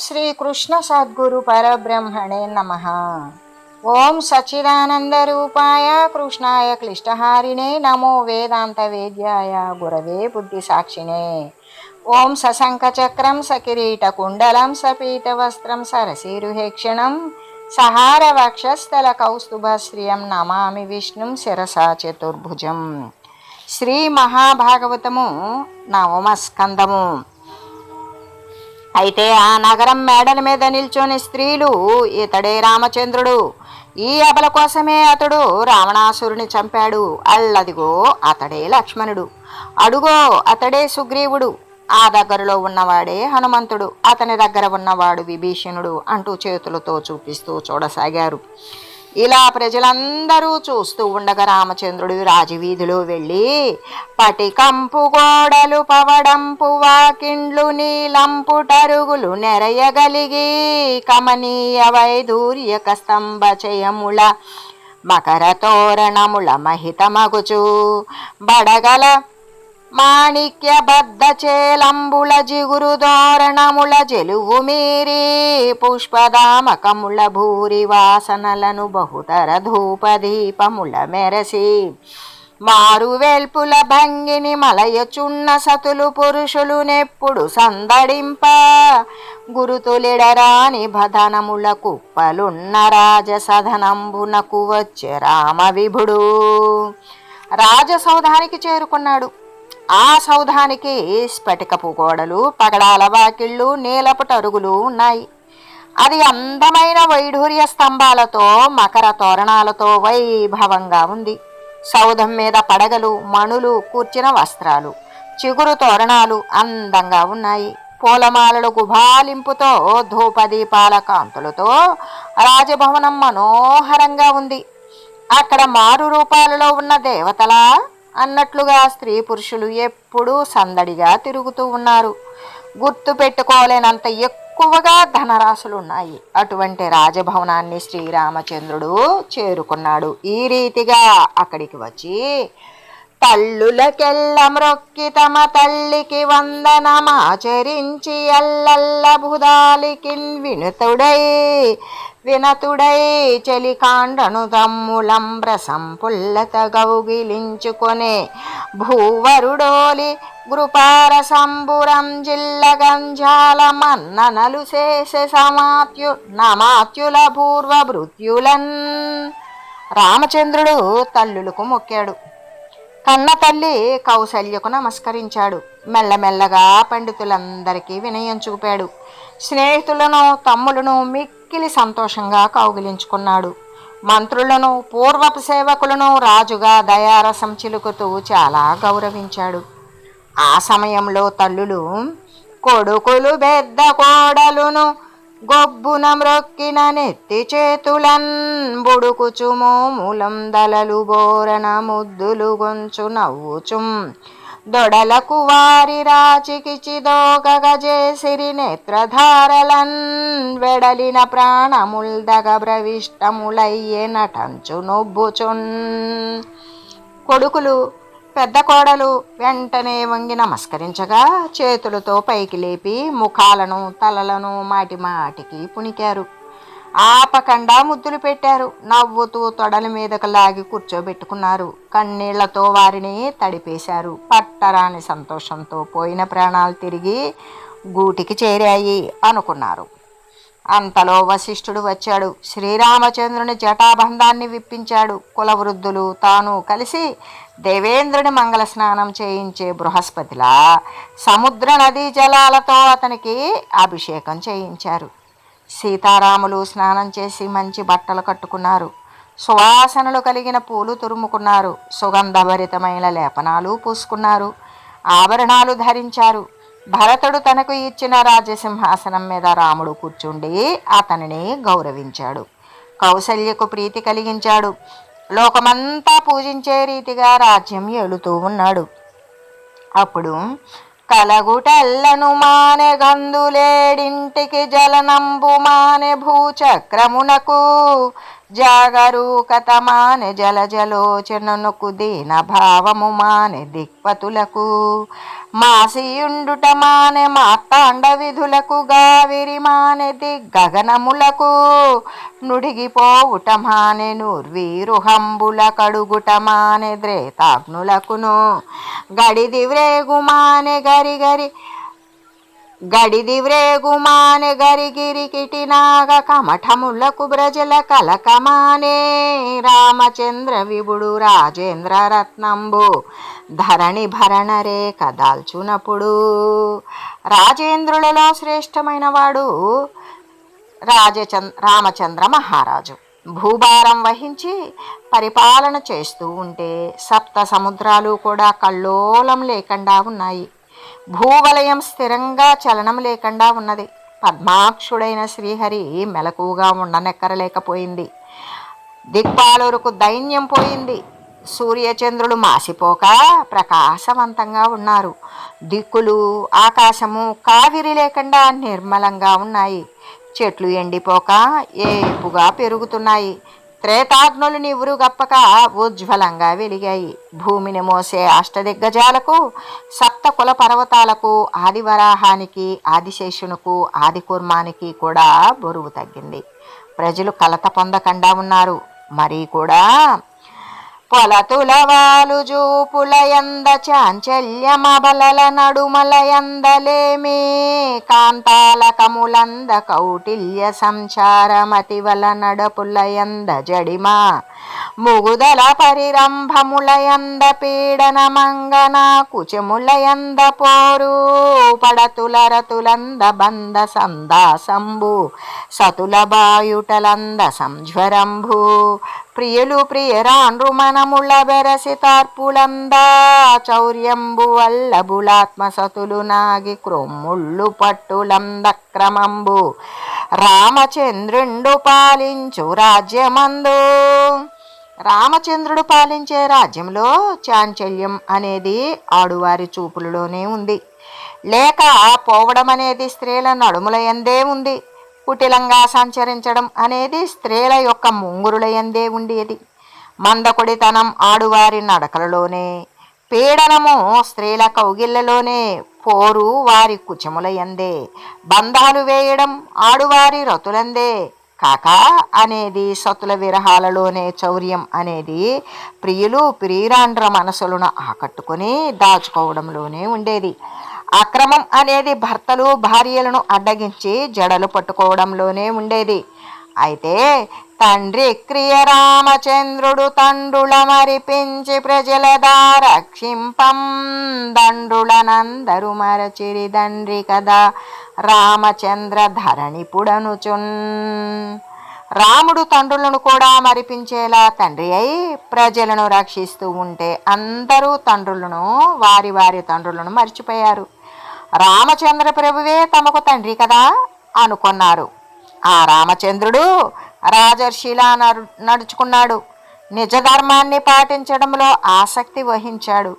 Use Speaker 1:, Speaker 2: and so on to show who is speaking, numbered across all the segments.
Speaker 1: శ్రీ కృష్ణ సద్గురు పరబ్రహ్మణే నమః. ఓం సచ్చిదానంద రూపాయ కృష్ణాయ క్లిష్టహారిణే నమో వేదాంత వేద్యాయ గురవే బుద్ధి సాక్షిణే. ఓం సశంఖచక్రం సకిరీట కుండలం సపీత వస్త్రం సరసీరుహేక్షణం సహార వక్షస్థల కౌస్తుభశ్రియం నమామి విష్ణుం శిరసా చతుర్భుజం. శ్రీ మహాభాగవతము నవమ స్కందము. అయితే ఆ నగరం మేడల మీద నిల్చొని స్త్రీలు, ఇతడే రామచంద్రుడు, ఈ అబల కోసమే అతడు రావణాసురుని చంపాడు, అల్లదిగో అతడే లక్ష్మణుడు, అడుగో అతడే సుగ్రీవుడు, ఆ దగ్గరలో ఉన్నవాడే హనుమంతుడు, అతని దగ్గర ఉన్నవాడు విభీషణుడు అంటూ చేతులతో చూపిస్తూ చూడసాగారు. ఇలా ప్రజలందరూ చూస్తూ ఉండగా రామచంద్రుడు రాజవీధిలో వెళ్ళి పటికంపు గోడలు పవడంపు వాకిండ్లు నీలంపు టరుగులు నెరయగలిగి కమనీయ వైదూర్యక స్తంభ చయముల మకర తోరణముల మహితమగుచు బడగల మాణిక్య బద్ధ చేలంబుల జిగురు దోరణముల జలువు మీరి పుష్పదామకముల భూరి వాసనలను బహుతర ధూపదీపముల మెరసి మారు వెల్పుల భంగిని మలయచున్న సతులు పురుషులు నెప్పుడు సందడింప గురుతులిడరాని బధనముల కుప్పలున్న రాజసధనంబునకు వచ్చే రామ విభుడు రాజసౌధానికి చేరుకున్నాడు. ఆ సౌధానికి స్ఫటికపు గోడలు, పగడాల వాకిళ్ళు, నీలపు టరుగులు ఉన్నాయి. అది అందమైన వైఢూర్య స్తంభాలతో మకర తోరణాలతో వైభవంగా ఉంది. సౌధం మీద పడగలు, మణులు కూర్చిన వస్త్రాలు, చిగురు తోరణాలు అందంగా ఉన్నాయి. పూలమాలలు గుబాలింపుతో ధూపదీపాల కాంతులతో రాజభవనం మనోహరంగా ఉంది. అక్కడ మారు రూపాలలో ఉన్న దేవతలా అన్నట్లుగా స్త్రీ పురుషులు ఎప్పుడూ సందడిగా తిరుగుతూ ఉన్నారు. గుర్తు పెట్టుకోలేనంత ఎక్కువగా ధనరాశులున్నాయి. అటువంటి రాజభవనాన్ని శ్రీరామచంద్రుడు చేరుకున్నాడు. ఈ రీతిగా అక్కడికి వచ్చి తల్లులకెల్ల మ్రొక్కి తమ తల్లికి వందనమాచరించి అల్లల్ల బుధాలికిన్ వినతుడై చెలికాండను తమ్ములంబ్ర సంపుల్లత గౌగిలించుకొనే భూవరుడోలి గృపార సంబురం జిల్ల గంజాల మన్ననలు చేసే నమాత్యుల పూర్వ భృత్యులన్. రామచంద్రుడు తల్లులకు మొక్కాడు. కన్న తల్లి కౌసల్యకు నమస్కరించాడు. మెల్లమెల్లగా పండితులందరికీ వినయం చూపాడు. స్నేహితులను, తమ్ములను మిక్కిలి సంతోషంగా కౌగిలించుకున్నాడు. మంత్రులను, పూర్వపు సేవకులను రాజుగా దయారసం చిలుకుతూ చాలా గౌరవించాడు. ఆ సమయంలో తల్లులు కొడుకులు పెద్ద కోడలును గొబ్బున మ్రొక్కిన నెత్తి చేతులన్ బుడుకుచు మోములం దలలు బోరన ముద్దులు గొంచు నవ్వుచుం దొడలకు వారి రాచికిచి దోగగజేసిరి నేత్రధారలన్ వెడలిన ప్రాణముల్దగ భ్రవిష్టములయ్యే నటంచు నొబ్బుచున్. కొడుకులు, పెద్ద కోడలు వెంటనే వంగి నమస్కరించగా చేతులతో పైకి లేపి ముఖాలను, తలలను మాటి మాటికి పుణికారు. ఆపకుండా ముద్దులు పెట్టారు. నవ్వుతూ తొడల మీదకు లాగి కూర్చోబెట్టుకున్నారు. కన్నీళ్లతో వారిని తడిపేశారు. పట్టరాని సంతోషంతో పోయిన ప్రాణాలు తిరిగి గూటికి చేరాయి అనుకున్నారు. అంతలో వశిష్ఠుడు వచ్చాడు. శ్రీరామచంద్రుని జటాబంధాన్ని విప్పించాడు. కులవృద్ధులు తాను కలిసి దేవేంద్రుని మంగళ స్నానం చేయించే బృహస్పతిలా సముద్ర నదీ జలాలతో అతనికి అభిషేకం చేయించారు. సీతారాములు స్నానం చేసి మంచి బట్టలు కట్టుకున్నారు. సువాసనలు కలిగిన పూలు తురుముకున్నారు. సుగంధభరితమైన లేపనాలు పూసుకున్నారు. ఆభరణాలు ధరించారు. భరతుడు తనకు ఇచ్చిన రాజసింహాసనం మీద రాముడు కూర్చుండి అతనిని గౌరవించాడు. కౌసల్యకు ప్రీతి కలిగించాడు. లోకమంతా పూజించే రీతిగా రాజ్యం ఏలుతూ ఉన్నాడు. అప్పుడు కలగుటెల్లను మానె గందులేడింటికి జలనంబు మానె భూచక్రమునకు జాగరూకత మానె జలజలోచనకు దీన భావము మానె దిక్పతులకు మాసియుండుట మానె మార్తాండ విధులకు గావిరి మానెది గగనములకు నుడిగిపోవుట మానె నూర్వీరుహంబుల కడుగుట మానె ద్రేతాగ్నులకును గడిది వ్రేగుమానె గరిగిరికిటినాగ కమఠములకు బ్రజల కలకమానే రామచంద్ర విభుడు రాజేంద్ర రత్నంబు ధరణి భరణ రేఖ దాల్చునప్పుడు. రాజేంద్రులలో శ్రేష్టమైన వాడు రామచంద్ర మహారాజు. భూభారం వహించి పరిపాలన చేస్తూ ఉంటే సప్త సముద్రాలు కూడా కల్లోలం లేకుండా ఉన్నాయి. భూవలయం స్థిరంగా చలనం లేకుండా ఉన్నది. పద్మాక్షుడైన శ్రీహరి మెలకుగా ఉండనెక్కరలేకపోయింది. దిక్పాలూరుకు దైన్యం పోయింది. సూర్యచంద్రులు మాసిపోక ప్రకాశవంతంగా ఉన్నారు. దిక్కులు ఆకాశము కావిరి లేకుండా నిర్మలంగా ఉన్నాయి. చెట్లు ఎండిపోక ఏపుగా పెరుగుతున్నాయి. త్రేతాగ్నులు నివురు గప్పక ఉజ్వలంగా వెలిగాయి. భూమిని మోసే అష్టదిగ్గజాలకు, సప్తకుల పర్వతాలకు, ఆదివరాహానికి, ఆదిశేషునకు, ఆదికూర్మానికి కూడా బరువు తగ్గింది. ప్రజలు కలత పొందకుండా ఉన్నారు. మరీ కూడా పొలతుల వాలు జూపులయంద చాంచల్యమబలల నడుమలయందలేమి కాంతాలకములంద కౌటిల్య సంచారమతివల నడపులయంద జడిమా ముగుదల పరిరంభములయంద పీడన మంగన కుచములయంద పోరు పడతుల రతులంద బంద సందాసంబు సతుల బాయుటలంద సంజ్వరంభు ప్రియులు ప్రియరాండ్రు మనముల బెరసి తార్పులందా చౌర్యంబు వల్లభులాత్మ సతులు నాగి క్రొమ్ముళ్ళు పట్టులందక్రమంబు రామచంద్రుండు పాలించు రాజ్యమందు. రామచంద్రుడు పాలించే రాజ్యంలో చాంచల్యం అనేది ఆడువారి చూపులలోనే ఉంది. లేక పోవడం అనేది స్త్రీల నడుముల యందే ఉంది. కుటిలంగా సంచరించడం అనేది స్త్రీల యొక్క ముంగురుల యందే ఉండేది. మందకొడితనం ఆడువారి నడకలలోనే, పీడనము స్త్రీల కౌగిళ్లలోనే, పోరు వారి కుచముల యందే, బంధాలు వేయడం ఆడువారి రతులందే, కాక అనేది సతుల విరహాలలోనే, చౌర్యం అనేది ప్రియులు ప్రియురాండ్ర మనసులను ఆకట్టుకొని దాచుకోవడంలోనే ఉండేది. అక్రమం అనేది భర్తలు భార్యలను అడ్డగించి జడలు పట్టుకోవడంలోనే ఉండేది. అయితే తండ్రి క్రియ రామచంద్రుడు తండ్రుల మరిపించి ప్రజల దారక్షింపం దండ్రులనందరు మరచిరి తండ్రి కదా రామచంద్ర ధరణిపుడనుచున్. రాముడు తండ్రులను కూడా మరిపించేలా తండ్రి అయి ప్రజలను రక్షిస్తూ ఉంటే అందరూ తండ్రులను వారి వారి తండ్రులను మర్చిపోయారు. రామచంద్ర ప్రభువే తమకు తండ్రి కదా అనుకున్నారు. ఆ రామచంద్రుడు రాజర్షిలా నడుచుకున్నాడు. నిజ ధర్మాన్ని పాటించడంలో ఆసక్తి వహించాడు.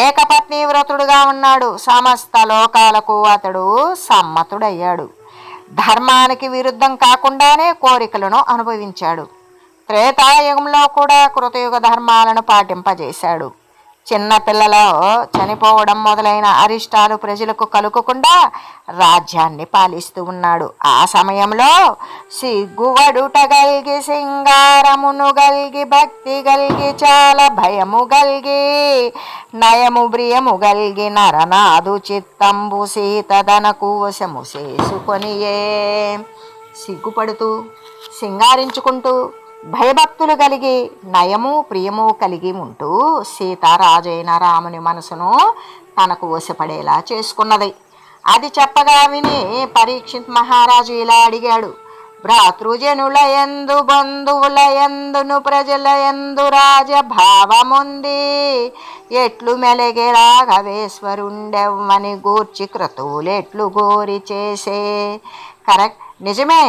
Speaker 1: ఏకపత్ని వ్రతుడుగా ఉన్నాడు. సమస్త లోకాలకు అతడు సమ్మతుడయ్యాడు. ధర్మానికి విరుద్ధం కాకుండానే కోరికలను అనుభవించాడు. త్రేతాయుగంలో కూడా కృతయుగ ధర్మాలను పాటింపజేశాడు. చిన్నపిల్లలో చనిపోవడం మొదలైన అరిష్టాలు ప్రజలకు కలుగకుండా రాజ్యాన్ని పాలిస్తూ ఉన్నాడు. ఆ సమయంలో సిగ్గువడుట గల్గి సింగారమును గల్గి భక్తి గల్గి చాలా భయము గల్గి నయము బ్రియము గల్గి నరనాదు చిత్తంబు సీతదనకు వశము చేసుకొనియే. సిగ్గుపడుతూ సింగారించుకుంటూ భయభక్తులు కలిగి నయము ప్రియము కలిగి ఉంటూ సీతారాజైన రాముని మనసును తనకు వశపడేలా చేసుకున్నది. అది చెప్పగా విని పరీక్షిత్ మహారాజు ఇలా అడిగాడు. భ్రాతృజనుల యందు బంధువుల యందును ప్రజల యందు రాజభావముంది ఎట్లు మెలగే రాఘవేశ్వరుండెవ్వని గూర్చి క్రతువులెట్లు గోరి చేసే. కరెక్ట్, నిజమే.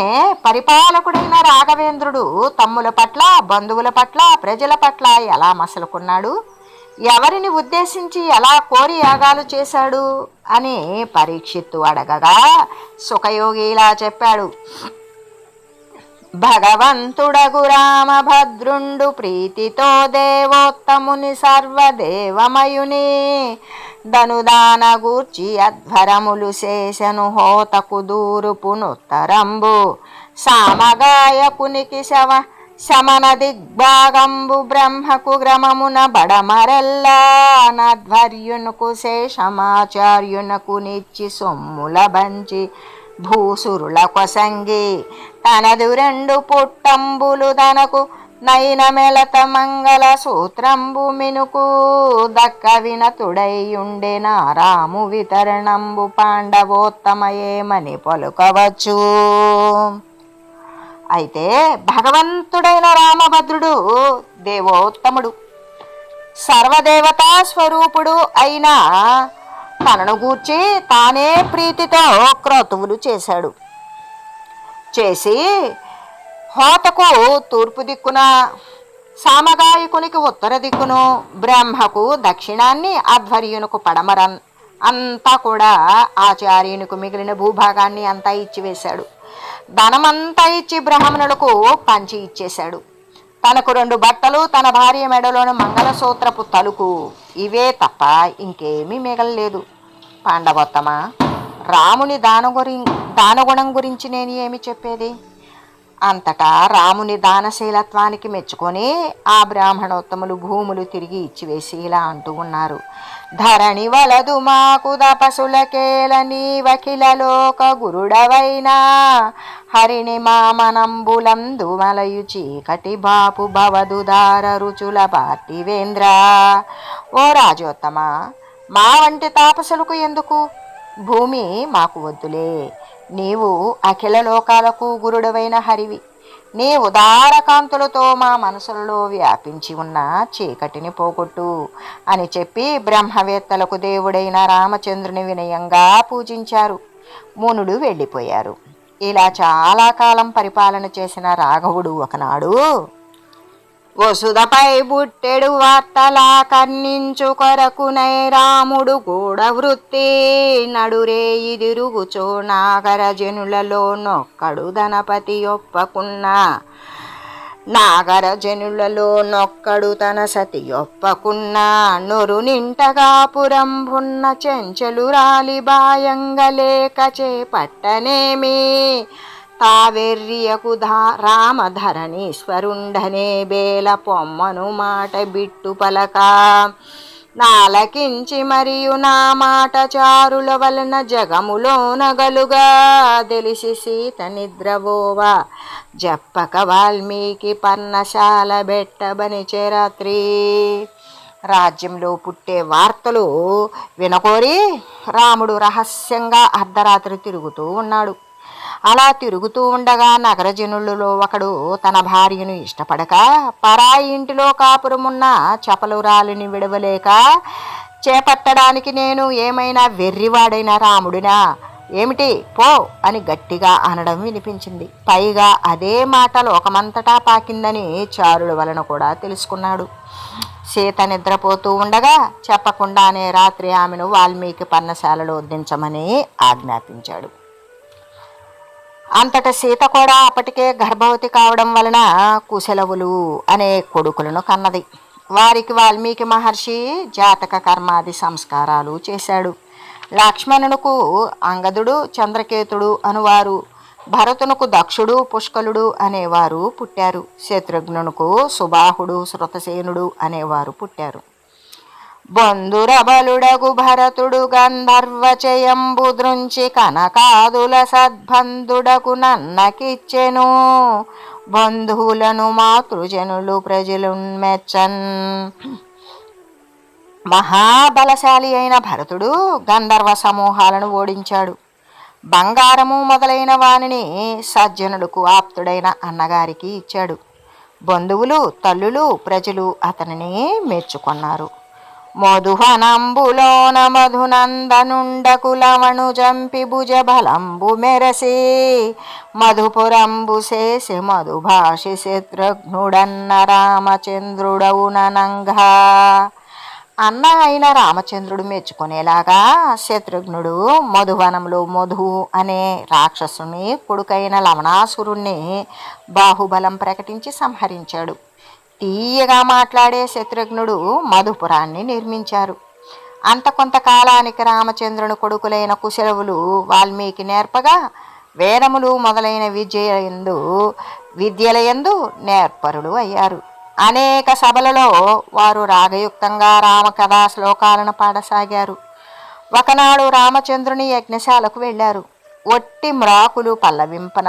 Speaker 1: పరిపాలకుడైన రాఘవేంద్రుడు తమ్ముల పట్ల, బంధువుల పట్ల, ప్రజల పట్ల ఎలా మసలుకున్నాడు, ఎవరిని ఉద్దేశించి ఎలా కోరి యాగాలు చేశాడు అని పరీక్షిత్తు అడగగా సుఖయోగి ఇలా చెప్పాడు. భగవంతుడగు రామభద్రుండు ప్రీతితో దేవోత్తముని సర్వదేవమయుని ధనుదాన గూర్చి అధ్వరములు శేషను హోతకు దూరుపునుత్తరంబు సామగాయకునికి శమన దిగ్భాగంబు బ్రహ్మకు గ్రమమున బడమరెల్లా నధ్వర్యునకు శేషమాచార్యునకు నిచ్చి సొమ్ముల బంచి భూసురుల కొసంగి తనదు రెండు పుట్టంబులు తనకు నైన మెలత మంగళ సూత్రంబు మినుకు దక్క వినతుడైయుండే నారాము వితరణంబు పాండవోత్తమయేమని పలుకవచ్చు. అయితే భగవంతుడైన రామభద్రుడు దేవోత్తముడు, సర్వదేవతా స్వరూపుడు అయిన తనను గూర్చి తానే ప్రీతితో క్రతువులు చేసి హోతకు తూర్పు దిక్కున, సామగాయకునికి ఉత్తర దిక్కును, బ్రహ్మకు దక్షిణాన్ని, అధ్వర్యునకు పడమరన్ అంతా కూడా ఆచార్యునికి మిగిలిన భూభాగాన్ని అంతా ఇచ్చివేశాడు. ధనమంతా ఇచ్చి బ్రాహ్మణులకు పంచి ఇచ్చేశాడు. తనకు 2 బట్టలు, తన భార్య మెడలోని మంగళసూత్రపు తలుకు, ఇవే తప్ప ఇంకేమీ మిగలలేదు. పాండవోత్తమ, రాముని దానగుణం గురించి నేను ఏమి చెప్పేది? అంతటా రాముని దానశీలత్వానికి మెచ్చుకొని ఆ బ్రాహ్మణోత్తములు భూములు తిరిగి ఇచ్చివేసి ఇలా అంటూ ఉన్నారు. ధరణి వలదు మాకు దపసులకేల నీవఖిలలోక గురుడవైనా హరిణి మామనంబులందు మలయు చీకటి బాపు భవదుదార రుచుల పార్థివేంద్ర. ఓ రాజోత్తమ, మా వంటి తాపసులకు ఎందుకు? భూమి మాకు వద్దులే. నీవు అఖిల లోకాలకు గురుడవైన హరివి. నీ ఉదార కాంతులతో మా మనసులలో వ్యాపించి ఉన్న చీకటిని పోగొట్టు అని చెప్పి బ్రహ్మవేత్తలకు దేవుడైన రామచంద్రుని వినయంగా పూజించారు. మునులు వెళ్ళిపోయారు. ఇలా చాలా కాలం పరిపాలన చేసిన రాఘవుడు ఒకనాడు వసుధపై బుట్టెడు వార్తలా కర్ణించు కొరకునై రాముడు కూడా వృత్తి నడురేయి తిరుగుచో నాగర జనులలో నొక్కడు ధనపతి ఒప్పకున్నా తన సతి ఒప్పకున్నా నొరు నింటగా పురంభున్న చెంచలు రాలి బాయంగలేక చేపట్టనేమి తావెర్రియకు రామధరణీశ్వరుండనే బేల పొమ్మను మాట బిట్టు పలక నాలకించి మరియు నా మాట చారుల వలన జగములోన గలుగా తెలిసి సీత నిద్రవోవా జప్పక వాల్మీకి పర్ణశాల బెట్టబని చేరాత్రి. రాజ్యంలో పుట్టే వార్తలు వినకోరి రాముడు రహస్యంగా అర్ధరాత్రి తిరుగుతూ ఉన్నాడు. అలా తిరుగుతూ ఉండగా నగరజనులలో ఒకడు తన భార్యను ఇష్టపడక పరాయి ఇంటిలో కాపురమున్న చపలురాలిని విడవలేక చేపట్టడానికి నేను ఏమైనా వెర్రివాడైన రాముడినా ఏమిటి పో అని గట్టిగా అనడం వినిపించింది. పైగా అదే మాట లోకమంతటా పాకిందని చారుల వలన కూడా తెలుసుకున్నాడు. సీత నిద్రపోతూ ఉండగా చెప్పకుండానే రాత్రి ఆమెను వాల్మీకి పర్ణశాలలో దించమని ఆజ్ఞాపించాడు. అంతట సీత కూడా అప్పటికే గర్భవతి కావడం వలన కుశలవులు అనే కొడుకులను కన్నది. వారికి వాల్మీకి మహర్షి జాతక కర్మాది సంస్కారాలు చేశాడు. లక్ష్మణునకు అంగదుడు, చంద్రకేతుడు అనువారు, భరతునకు దక్షుడు, పుష్కలుడు అనేవారు పుట్టారు. శత్రుఘ్నునకు సుబాహుడు, శృతసేనుడు అనేవారు పుట్టారు. బంధురబలుడగు భరతుడు గంధర్వచయంబు దృంచి కనకాదుల సద్బంధుడకు నన్నకిచ్చెను బంధువులను మాతృజనులు ప్రజలు మెచ్చన్. మహాబలశాలి అయిన భరతుడు గంధర్వ సమూహాలను ఓడించాడు. బంగారము మొదలైన వానిని సజ్జనులకు ఆప్తుడైన అన్నగారికి ఇచ్చాడు. బంధువులు, తల్లులు, ప్రజలు అతనిని మెచ్చుకొన్నారు. మధువనంబులోన మధునందనుండకు లవణు జంపి భుజ బలంబు మెరసి మధుపురంబు చేసి మధుభాషి శత్రుఘ్నుడన్న రామచంద్రుడవుననంగా. అన్న అయిన రామచంద్రుడు మెచ్చుకునేలాగా శత్రుఘ్నుడు మధువనంలో మధు అనే రాక్షసుని కొడుకైన లవణాసురుణ్ణి బాహుబలం ప్రకటించి సంహరించాడు. తీయగా మాట్లాడే శత్రుఘ్నుడు మధుపురాన్ని నిర్మించారు. అంత కొంతకాలానికి రామచంద్రుని కొడుకులైన కుశలవులు వాల్మీకి నేర్పగా వేదములు మొదలైన విద్యలయందు నేర్పరులు అయ్యారు. అనేక సభలలో వారు రాగయుక్తంగా రామకథా శ్లోకాలను పాడసాగారు. ఒకనాడు రామచంద్రుని యజ్ఞశాలకు వెళ్ళారు. వట్టి మ్రాకులు పల్లవింపన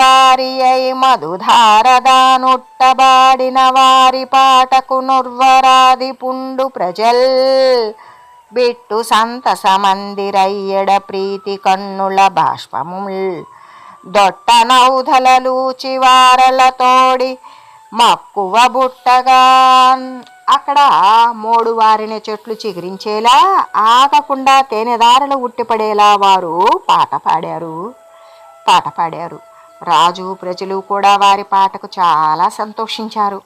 Speaker 1: వారి అయి మధుధారదానుట్టబాడిన వారి పాటకు నుర్వరాది పుండు ప్రజల్ బిట్టు సంతస మందిరయ్యడ ప్రీతి కన్నుల బాష్పముల్ దొట్ట నౌధలూచి వారలతోడి మక్కువ బుట్టగా. అక్కడ మోడు వారిన చెట్లు చిగురించేలా ఆగకుండా తేనెదారలు ఉట్టిపడేలా వారు పాట పాడారు. రాజు ప్రజలు కూడా వారి పాటకు చాలా సంతోషించారు.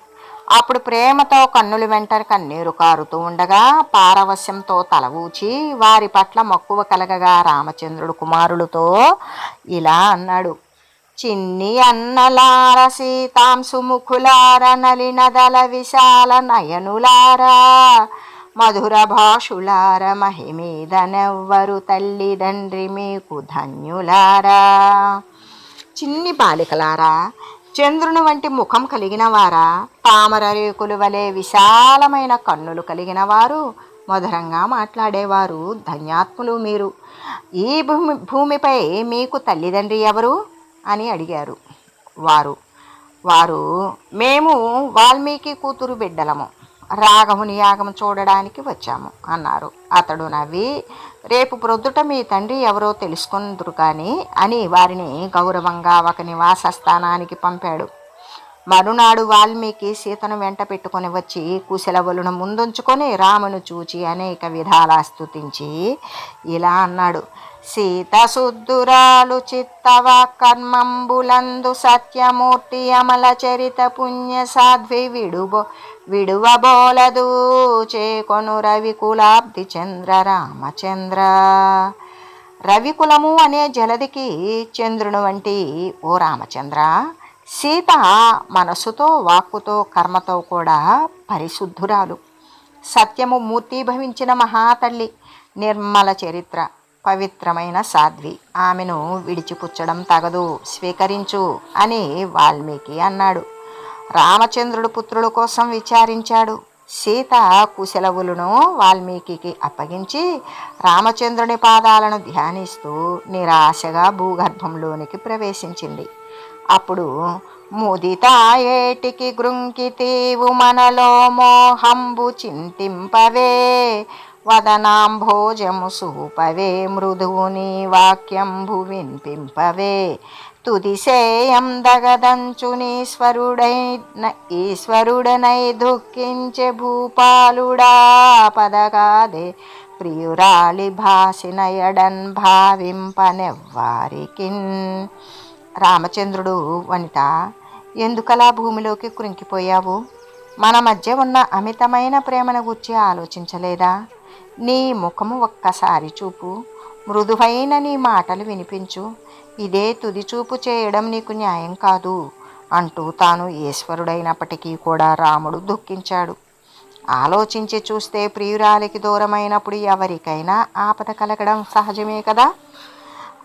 Speaker 1: అప్పుడు ప్రేమతో కన్నుల వెంట కన్నీరు కారుతూ ఉండగా పారవస్యంతో తల ఊచి వారి పట్ల మక్కువ కలగగా రామచంద్రుడు కుమారులతో ఇలా అన్నాడు: చిన్ని అన్నలార సీతాంశుముఖులార నలినదల విశాల నయనులారా మధుర భాషులార మహిమీదనెవ్వరు తల్లిదండ్రి మీకు ధన్యులారా. చిన్ని బాలికలారా, చంద్రుని వంటి ముఖం కలిగిన వారా, తామర రేకులు వలె విశాలమైన కన్నులు కలిగిన వారు, మధురంగా మాట్లాడేవారు ధన్యాత్ములు మీరు. ఈ భూమిపై మీకు తల్లిదండ్రి ఎవరు అని అడిగారు. వారు మేము వాల్మీకి కూతురు బిడ్డలము, రాఘవుని యాగం చూడడానికి వచ్చాము అన్నారు. అతడు నవ్వి, రేపు ప్రొద్దుట మీ తండ్రి ఎవరో తెలుసుకుందురు కానీ అని వారిని గౌరవంగా ఒక నివాస స్థానానికి పంపాడు. మరునాడు వాల్మీకి సీతను వెంట పెట్టుకొని వచ్చి కుశలవులను ముందుంచుకొని రామును చూచి అనేక విధాలా స్తుతించి ఇలా అన్నాడు: సీత శుద్ధురాలు చిత్తవ కర్మంబులందు సత్యమూర్తి అమల చరిత పుణ్య సాధ్వి విడువబోలదు చేకొను రవికులాబ్ది చంద్ర రామచంద్ర. రవికులము అనే జలదికి చంద్రుని వంటి ఓ రామచంద్ర, సీత మనసుతో వాక్కుతో కర్మతో కూడా పరిశుద్ధురాలు, సత్యము మూర్తిభవించిన మహాతల్లి, నిర్మల చరిత్ర, పవిత్రమైన సాధ్వి. ఆమెను విడిచిపుచ్చడం తగదు, స్వీకరించు అని వాల్మీకి అన్నాడు. రామచంద్రుడు పుత్రుల కోసం విచారించాడు. సీత కుశలవులను వాల్మీకి అప్పగించి రామచంద్రుని పాదాలను ధ్యానిస్తూ నిరాశగా భూగర్భంలోనికి ప్రవేశించింది. అప్పుడు ముదిత ఏటికి గృంకితీవు మనలో మోహంబు చింతింపవే వదనాంభోజము సూపవే మృదువుని వాక్యంబు వినిపింపవే తుదిసేయం దగదంచునీశ్వరుడనై దుఃఖించే భూపాలుడా పదగాదే ప్రియురాలి భాసిన ఎడన్ భావింపనెవ్వారికిన్. రామచంద్రుడు, వనిత, ఎందుకలా భూమిలోకి కృంగిపోయావు? మన మధ్య ఉన్న అమితమైన ప్రేమను గురించి ఆలోచించలేదా? నీ ముఖము ఒక్కసారి చూపు, మృదువైన నీ మాటలు వినిపించు. ఇదే తుది చూపు చేయడం నీకు న్యాయం కాదు అంటూ తాను ఈశ్వరుడైనప్పటికీ కూడా రాముడు దుఃఖించాడు. ఆలోచించి చూస్తే ప్రియురాలికి దూరమైనప్పుడు ఎవరికైనా ఆపద కలగడం సహజమే కదా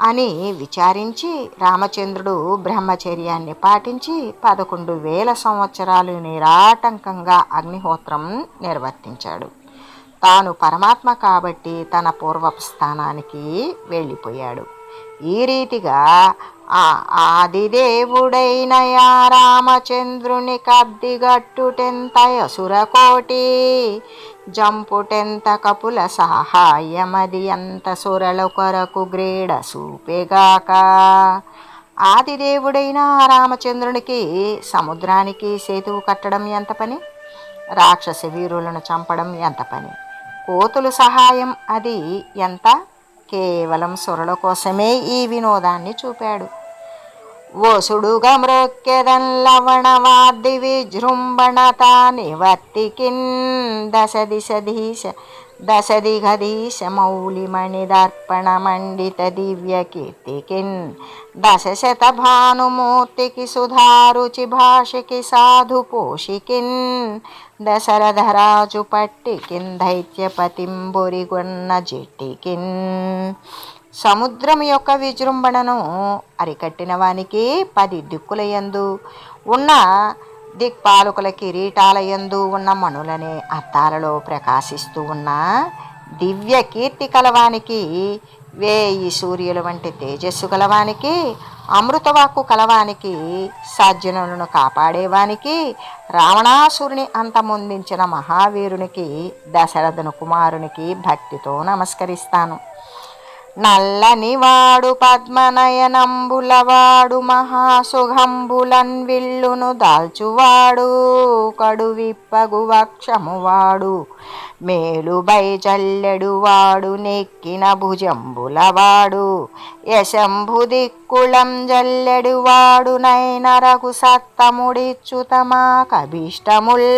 Speaker 1: అని విచారించి రామచంద్రుడు బ్రహ్మచర్యాన్ని పాటించి 11,000 సంవత్సరాలు నిరాటంకంగా అగ్నిహోత్రం నిర్వర్తించాడు. తాను పరమాత్మ కాబట్టి తన పూర్వపు స్థానానికి వెళ్ళిపోయాడు. ఈ రీతిగా ఆదిదేవుడైన యా రామచంద్రుని కబ్దిగట్టుటెంత యసురకోటి జంపుటెంత కపుల సహాయమది ఎంత సురల కొరకు గ్రేడ సూపెగాక. ఆదిదేవుడైన రామచంద్రునికి సముద్రానికి సేతువు కట్టడం ఎంత పని, రాక్షస వీరులను చంపడం ఎంత పని, కోతుల సహాయం అది ఎంత, కేవలం సురల కోసమే ఈ వినోదాన్ని చూపాడు. వసుడుగా మ్రొక్కెదన్ లవణవాది విజృంభణత నివర్తికిన్ దశదిఘదీశమౌళిమణిదర్పణమండిత దివ్యకీర్తికిన్ దశశతభానుమూర్తికి సుధారుచి భాషకి సాధు పోషికిన్ దశరథరాజు పట్టికిన్ దైత్యపతింబొరిగొన్న జెట్టికిన్. సముద్రం యొక్క విజృంభణను అరికట్టిన వానికి 10 దిక్కులయందు ఉన్న దిక్పాలకుల కిరీటాలయందు ఉన్న మణులనే అద్దాలలో ప్రకాశిస్తూ ఉన్న దివ్య కీర్తి కలవానికి, 1000 సూర్యుల వంటి తేజస్సు కలవానికి, అమృతవాక్కు కలవానికి, సజ్జనులను కాపాడేవానికి, రావణాసురుని అంతమొందించిన మహావీరునికి, దశరథుని కుమారునికి భక్తితో నమస్కరిస్తాను. నల్లనివాడు పద్మనయనంబులవాడు మహాసుగంబులన్ విల్లును దాల్చువాడు కడువిప్పగు వక్షమువాడు మేలుబై జల్లెడువాడు నెక్కిన భుజంబులవాడు యశంభు దిక్కుళం జల్లెడువాడు నైనరగు సత్తముడిచ్చుతమా కభీష్టముల్.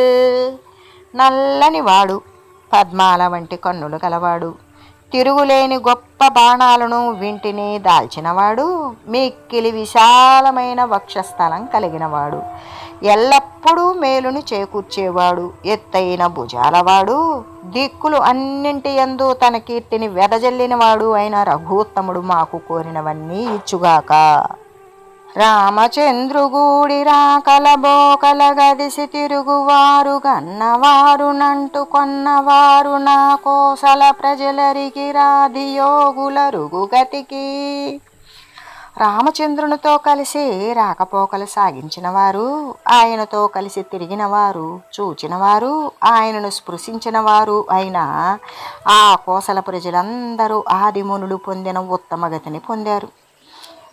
Speaker 1: నల్లనివాడు, పద్మాల వంటి కన్నులు గలవాడు, తిరుగులేని గొప్ప బాణాలను వింటిని దాల్చినవాడు, మిక్కిలి విశాలమైన వక్షస్థలం కలిగినవాడు, ఎల్లప్పుడూ మేలును చేకూర్చేవాడు, ఎత్తైన భుజాలవాడు, దిక్కులు అన్నింటి యందు తన కీర్తిని వెదజల్లినవాడు అయిన రఘుత్తముడు మాకు కోరినవన్నీ ఇచ్చుగాక. రామచంద్రుగూడి రాకల బోకల గదిసి తిరుగువారు గన్నవారు నంటు కొన్నవారు నా కోసల ప్రజలరికి రాధియోగుల రుగుగతికి. రామచంద్రునితో కలిసి రాకపోకలు సాగించినవారు, ఆయనతో కలిసి తిరిగినవారు, చూచినవారు, ఆయనను స్పృశించినవారు అయిన ఆ కోసల ప్రజలందరూ ఆదిమునులు పొందిన ఉత్తమ గతిని పొందారు.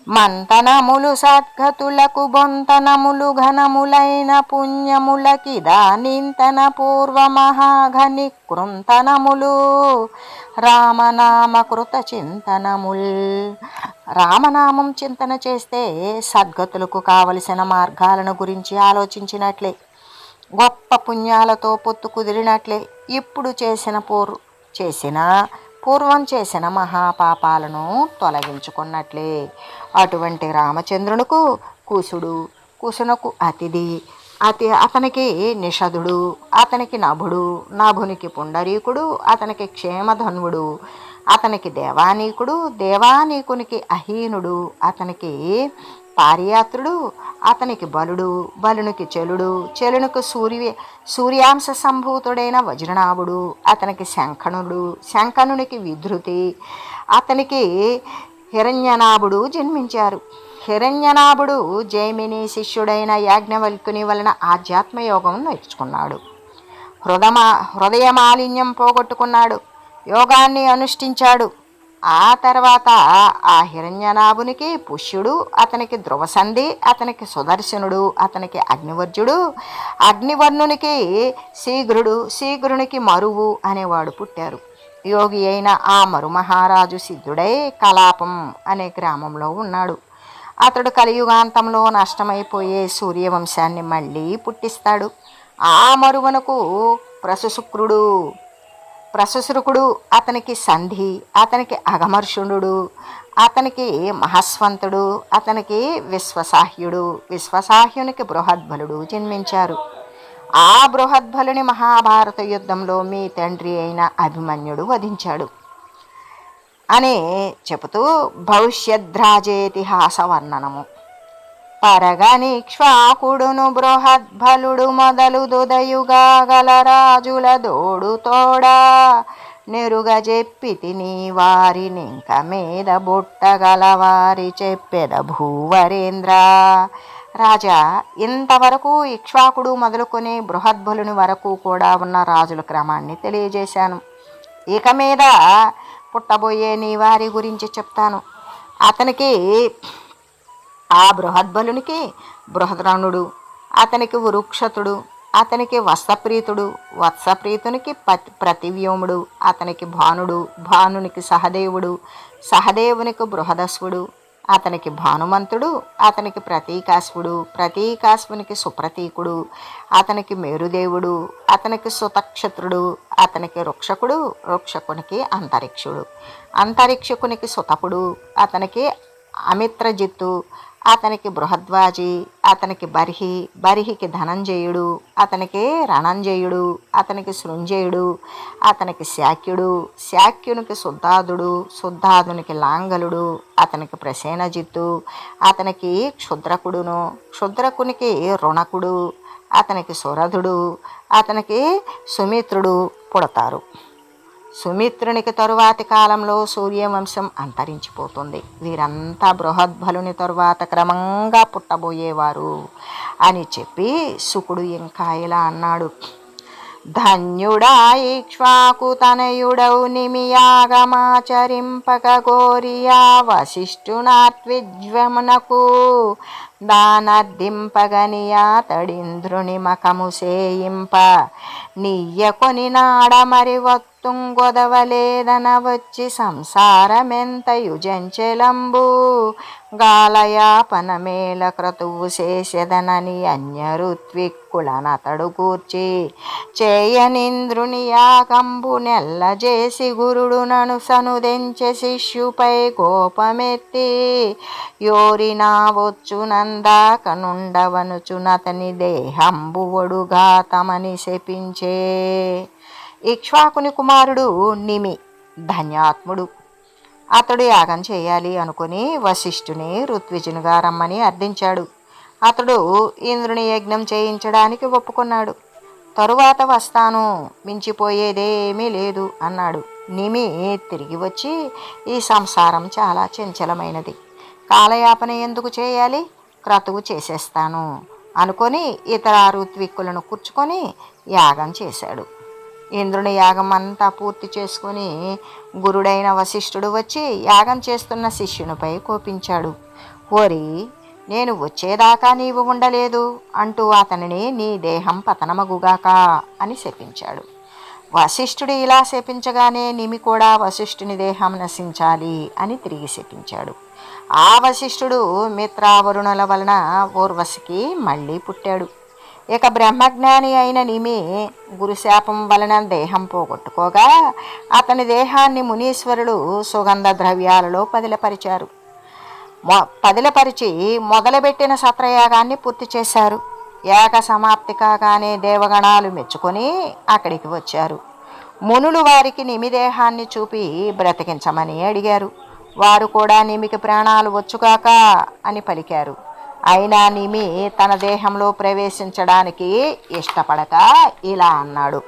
Speaker 1: మంతనములు సద్గతులకు బొంతనములు ఘనములైన పుణ్యములకిదా నింతన పూర్వ మహాఘని కృంతనములు రామనామ కృత చింతనముల్. రామనామం చింతన చేస్తే సద్గతులకు కావలసిన మార్గాలను గురించి ఆలోచించినట్లే, గొప్ప పుణ్యాలతో పొత్తు కుదిరినట్లే, ఇప్పుడు పూర్వం చేసిన మహాపాపాలను తొలగించుకున్నట్లే. అటువంటి రామచంద్రునకు కుసునకు అతనికి నిషధుడు, అతనికి నభుడు, నభునికి పుండరీకుడు, అతనికి క్షేమధన్వుడు, అతనికి దేవానీకుడు, దేవానీకునికి అహీనుడు, అతనికి పారియాత్రుడు, అతనికి బలుడు, బలునికి చెలుడు, చెలునికి సూర్యాంశ సంభూతుడైన వజ్రనాభుడు, అతనికి శంఖనుడు, శంఖనునికి విధృతి, అతనికి హిరణ్యనాభుడు జన్మించారు. హిరణ్యనాభుడు జైమిని శిష్యుడైన యాజ్ఞవల్కుని వలన ఆధ్యాత్మయోగం నేర్చుకున్నాడు. హృదయ మాలిన్యం పోగొట్టుకున్నాడు, యోగాన్ని అనుష్ఠించాడు. ఆ తర్వాత ఆ హిరణ్యనాభునికి పుష్యుడు, అతనికి ధ్రువసంధి, అతనికి సుదర్శనుడు, అతనికి అగ్నివర్జుడు, అగ్నివర్ణునికి శీఘ్రుడు, శీఘ్రునికి మరువు అనేవాడు పుట్టారు. యోగి అయిన ఆ మరుమహారాజు సిద్ధుడై కలాపం అనే గ్రామంలో ఉన్నాడు. అతడు కలియుగాంతంలో నష్టమైపోయే సూర్యవంశాన్ని మళ్ళీ పుట్టిస్తాడు. ఆ మరువనకు ప్రశుశ్రుకుడు, అతనికి సంధి, అతనికి అగమర్షుడు, అతనికి మహస్వంతుడు, అతనికి విశ్వసాహ్యుడు, విశ్వసాహ్యునికి బృహద్బలుడు జన్మించారు. ఆ బృహద్బలుని మహాభారత యుద్ధంలో మీ తండ్రి అయిన అభిమన్యుడు వధించాడు అని చెబుతూ భవిష్యద్రాజేతిహాస వర్ణనము. పరగనిక్ష్వాకుడును బృహద్బలుడు మొదలు దుదయుగా గల రాజుల దోడు తోడా నెరుగ చెప్పి తిని వారినింక మీద బుట్టగలవారి చెప్పెద భూవరేంద్ర. రాజా, ఇంతవరకు ఇక్ష్వాకుడు మొదలుకొని బృహద్బలుని వరకు కూడా ఉన్న రాజుల క్రమాన్ని తెలియజేశాను. ఇక మీద పుట్టబోయే నీ వారి గురించి చెప్తాను. అతనికి, ఆ బృహద్బలునికి బృహద్రణుడు, అతనికి వృక్షతుడు, అతనికి వత్సప్రీతుడు, వత్సప్రీతునికి ప్రతివ్యోముడు, అతనికి భానుడు, భానునికి సహదేవుడు, సహదేవునికి బృహదస్వుడు, అతనికి భానుమంతుడు, అతనికి ప్రతీకాశ్వుడు, ప్రతీకాశ్వునికి సుప్రతీకుడు, అతనికి మేరుదేవుడు, అతనికి సుతక్షత్రుడు, అతనికి రుక్షకుడు, రుక్షకునికి అంతరిక్షుడు, అంతరిక్షకునికి సుతపుడు, అతనికి అమిత్రజిత్తు, అతనికి బృహద్వాజి, అతనికి బర్హి, బర్హికి ధనంజయుడు, అతనికి రణంజయుడు, అతనికి సృంజయుడు, అతనికి శాక్యుడు, శాక్యునికి శుద్ధాదుడు, శుద్ధాదునికి లాంగలుడు, అతనికి ప్రసేనజిత్తు, అతనికి క్షుద్రకుడును, క్షుద్రకునికి రుణకుడు, అతనికి సురధుడు, అతనికి సుమిత్రుడు పుడతారు. సుమిత్రునికి తరువాతి కాలంలో సూర్యవంశం అంతరించిపోతుంది. వీరంతా బృహద్బలుని తరువాత క్రమంగా పుట్టబోయేవారు అని చెప్పి శుకుడు ఇంకా ఇలా అన్నాడు. ధన్యుడా ఇక్ష్వాకు తనయుడౌ నిమియాగమాచరింపక గోరియా వశిష్ఠునాత్విజ్వమునకు దానర్దింపగనియా తడింద్రుని మకము సేయింప నియ్యకొని నాడ మరి వత్తుంగొదవలేదన వచ్చి సంసారమెంత యుజంచెలంబు గాలయాపనమేల క్రతువు చేసెదనని అన్యరుత్విక్కులనతడు కూర్చి చేయనింద్రుని యాగంబు నెల్లజేసి గురుడు నను సనుదెంచె శిష్యుపై కోపమెత్తి యోరినా వచ్చునందాకనుండవనుచునతని దేహంబు ఒడుగాతమని శపించే. ఇక్ష్వాకుని కుమారుడు నిమి ధన్యాత్ముడు. అతడు యాగం చేయాలి అనుకుని వశిష్ఠుని ఋత్విజునిగా రమ్మని అర్థించాడు. అతడు ఇంద్రుని యజ్ఞం చేయించడానికి ఒప్పుకున్నాడు. తరువాత వస్తాను, మించిపోయేదేమీ లేదు అన్నాడు. నిమి తిరిగి వచ్చి ఈ సంసారం చాలా చంచలమైనది, కాలయాపన ఎందుకు చేయాలి, క్రతువు చేసేస్తాను అనుకొని ఇతర ఋత్విక్కులను కూర్చుకొని యాగం చేశాడు. ఇంద్రుని యాగం అంతా పూర్తి చేసుకుని గురుడైన వశిష్ఠుడు వచ్చి యాగం చేస్తున్న శిష్యునిపై కోపించాడు. ఓరి, నేను వచ్చేదాకా నీవు ఉండలేదు అంటూ అతనిని నీ దేహం పతనమగుగాక అని శపించాడు. వశిష్ఠుడు ఇలా శపించగానే నిమి కూడా వశిష్ఠుని దేహం నశించాలి అని తిరిగి శపించాడు. ఆ వశిష్ఠుడు మిత్రావరుణుల వలన ఊర్వశికి మళ్ళీ పుట్టాడు. ఇక బ్రహ్మజ్ఞాని అయిన నిమి గురుశాపం వలన దేహం పోగొట్టుకోగా అతని దేహాన్ని మునీశ్వరులు సుగంధ ద్రవ్యాలలో పదిలపరిచారు. పదిలపరిచి మొదలుపెట్టిన సత్రయాగాన్ని పూర్తి చేశారు. యాగ సమాప్తి కాగానే దేవగణాలు మెచ్చుకొని అక్కడికి వచ్చారు. మునులు వారికి నిమి దేహాన్ని చూపి బ్రతికించమని అడిగారు. వారు కూడా నిమికి ప్రాణాలు వచ్చుగాక అని పలికారు. అయినా నిమి తన దేహంలో ప్రవేశించడానికి ఇష్టపడక ఇలా అన్నాడు.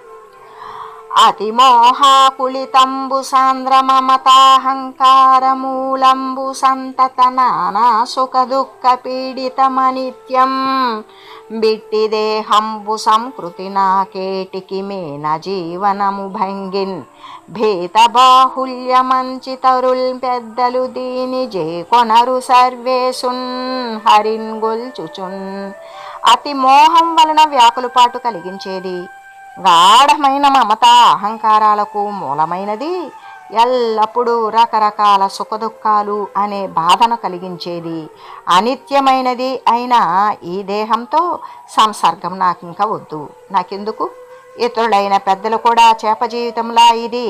Speaker 1: అతిమోహాకుళితంబు సాంద్రమమతాహంకారమూలంబు సంతత నానా సుఖ దుఃఖ పీడితమనిత్యం బిట్టి దేహంబు సంకృతి నాకేటికి మేన జీవనము భంగిన్ భీత బాహుల్యమంచితరుల్ పెద్దలు దీని జేకొనరు సర్వేసున్ హరిన్ గొల్చుచున్. అతి మోహం వలన వ్యాకులపాటు కలిగించేది, గాఢమైన మమత అహంకారాలకు మూలమైనది, ఎల్లప్పుడూ రకరకాల సుఖదుఖాలు అనే బాధను కలిగించేది, అనిత్యమైనది అయిన ఈ దేహంతో సంసర్గం నాకింక వద్దు, నాకెందుకు, ఇతరులైన పెద్దలు కూడా చేప జీవితంలా ఇది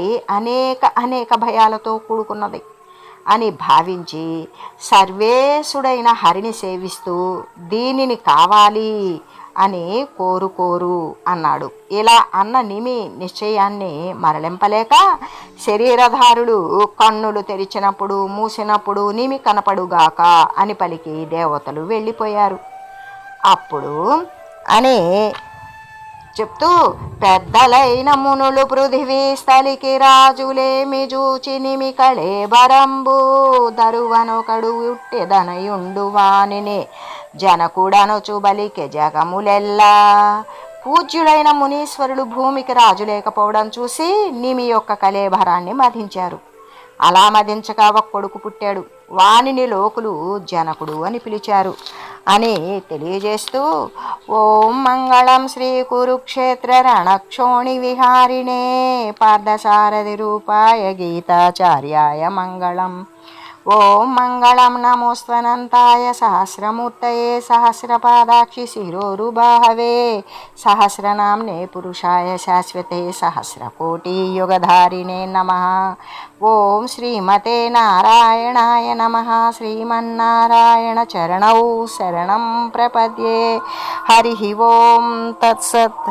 Speaker 1: అనేక భయాలతో కూడుకున్నది అని భావించి సర్వేశుడైన హరిని సేవిస్తూ దీనిని కావాలి అని కోరు అన్నాడు. ఇలా అన్న నిమి నిశ్చయాన్ని మరలింపలేక శరీరధారుడు కన్నులు తెరిచినప్పుడు మూసినప్పుడు నిమి కనపడుగాక అని పలికి దేవతలు వెళ్ళిపోయారు. అప్పుడు అని చెప్తూ పెద్దలైన మునులు పృథివీ స్థలికి రాజులేమి జూచి నిమి కళేబరంబు దరువనొకడు ఉట్టెదనయుండు వానిని జనకుడనుచు బలికె జగములెల్లా. పూజ్యుడైన మునీశ్వరుడు భూమికి రాజు లేకపోవడం చూసి నిమి యొక్క కళేబరాన్ని మధించారు. అలా మధించగా ఒక కొడుకు పుట్టాడు. వానిని లోకులు జనకుడు అని పిలిచారు అని తెలియజేస్తూ ఓం మంగళం శ్రీ కురుక్షేత్ర రణక్షోణి విహారిణే పార్థసారథి రూపాయ గీతాచార్యాయ మంగళం. ఓం మంగళం నమోస్త్వనంతాయ సహస్రమూర్తయే సహస్రపాదాక్షి శిరోరుబాహవే సహస్రనామ్నే పురుషాయ శాశ్వతే సహస్రకోటియుగధారిణే నమః. ఓం శ్రీమతే నారాయణాయ నమః. శ్రీమన్నారాయణ చరణౌ శరణం ప్రపద్యే. హరి ఓం తత్సత్.